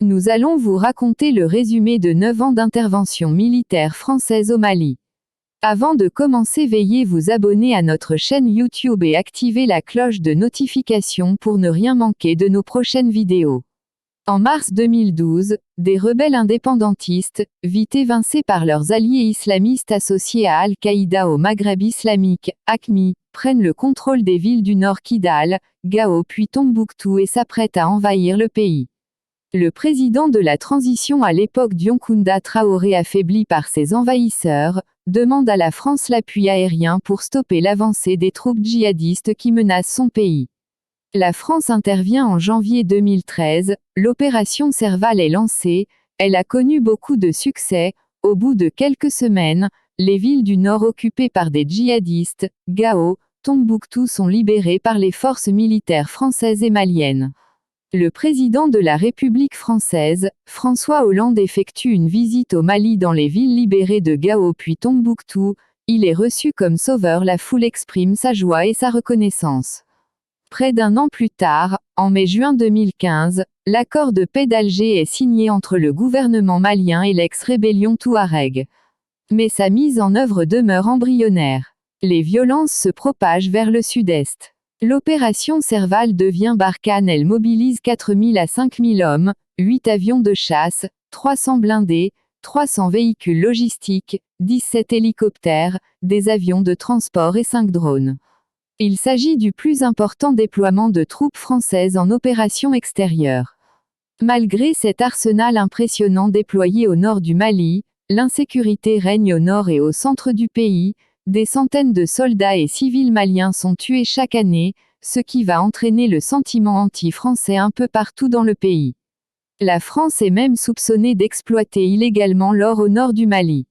Nous allons vous raconter le résumé de 9 ans d'intervention militaire française au Mali. Avant de commencer, veuillez vous abonner à notre chaîne YouTube et activer la cloche de notification pour ne rien manquer de nos prochaines vidéos. En mars 2012, des rebelles indépendantistes, vite évincés par leurs alliés islamistes associés à Al-Qaïda au Maghreb islamique, AQMI, prennent le contrôle des villes du nord Kidal, Gao puis Tombouctou et s'apprêtent à envahir le pays. Le président de la transition à l'époque Dioncounda Traoré, affaibli par ses envahisseurs, demande à la France l'appui aérien pour stopper l'avancée des troupes djihadistes qui menacent son pays. La France intervient en janvier 2013, l'opération Serval est lancée, elle a connu beaucoup de succès. Au bout de quelques semaines, les villes du nord occupées par des djihadistes, Gao, Tombouctou, sont libérées par les forces militaires françaises et maliennes. Le président de la République française, François Hollande, effectue une visite au Mali dans les villes libérées de Gao puis Tombouctou. Il est reçu comme sauveur, la foule exprime sa joie et sa reconnaissance. Près d'un an plus tard, en mai-juin 2015, l'accord de paix d'Alger est signé entre le gouvernement malien et l'ex-rébellion Touareg. Mais sa mise en œuvre demeure embryonnaire. Les violences se propagent vers le sud-est. L'opération Serval devient Barkhane. Elle mobilise 4 000 à 5 000 hommes, 8 avions de chasse, 300 blindés, 300 véhicules logistiques, 17 hélicoptères, des avions de transport et 5 drones. Il s'agit du plus important déploiement de troupes françaises en opération extérieure. Malgré cet arsenal impressionnant déployé au nord du Mali, l'insécurité règne au nord et au centre du pays. Des centaines de soldats et civils maliens sont tués chaque année, ce qui va entraîner le sentiment anti-français un peu partout dans le pays. La France est même soupçonnée d'exploiter illégalement l'or au nord du Mali.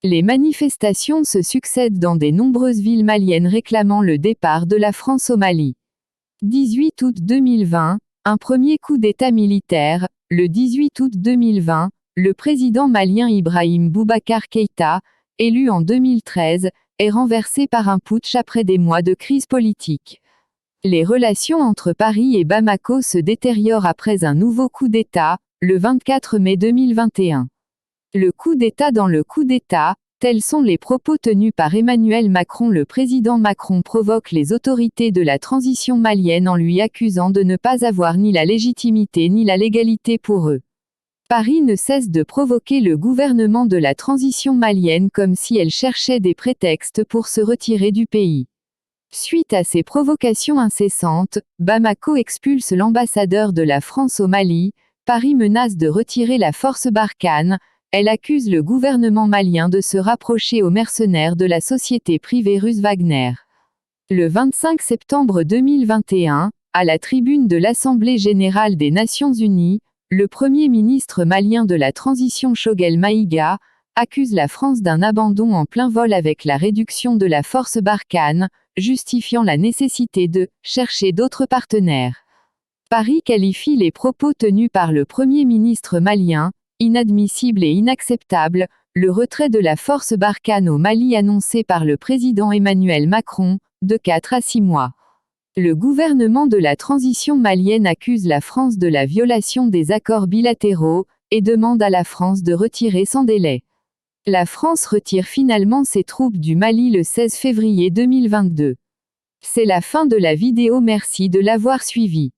Les manifestations se succèdent dans de nombreuses villes maliennes réclamant le départ de la France au Mali. 18 août 2020, un premier coup d'État militaire. Le 18 août 2020, le président malien Ibrahim Boubacar Keïta, élu en 2013, est renversé par un putsch après des mois de crise politique. Les relations entre Paris et Bamako se détériorent après un nouveau coup d'État, le 24 mai 2021. Le coup d'État dans le coup d'État, tels sont les propos tenus par Emmanuel Macron. Le président Macron provoque les autorités de la transition malienne en lui accusant de ne pas avoir ni la légitimité ni la légalité pour eux. Paris ne cesse de provoquer le gouvernement de la transition malienne comme si elle cherchait des prétextes pour se retirer du pays. Suite à ces provocations incessantes, Bamako expulse l'ambassadeur de la France au Mali. Paris menace de retirer la force Barkhane. Elle accuse le gouvernement malien de se rapprocher aux mercenaires de la société privée russe Wagner. Le 25 septembre 2021, à la tribune de l'Assemblée générale des Nations unies, le Premier ministre malien de la transition Choguel Maïga accuse la France d'un abandon en plein vol avec la réduction de la force Barkhane, justifiant la nécessité de chercher d'autres partenaires. Paris qualifie les propos tenus par le Premier ministre malien inadmissible et inacceptable. Le retrait de la force Barkhane au Mali annoncé par le président Emmanuel Macron, de 4 à 6 mois. Le gouvernement de la transition malienne accuse la France de la violation des accords bilatéraux, et demande à la France de retirer sans délai. La France retire finalement ses troupes du Mali le 16 février 2022. C'est la fin de la vidéo, merci de l'avoir suivi.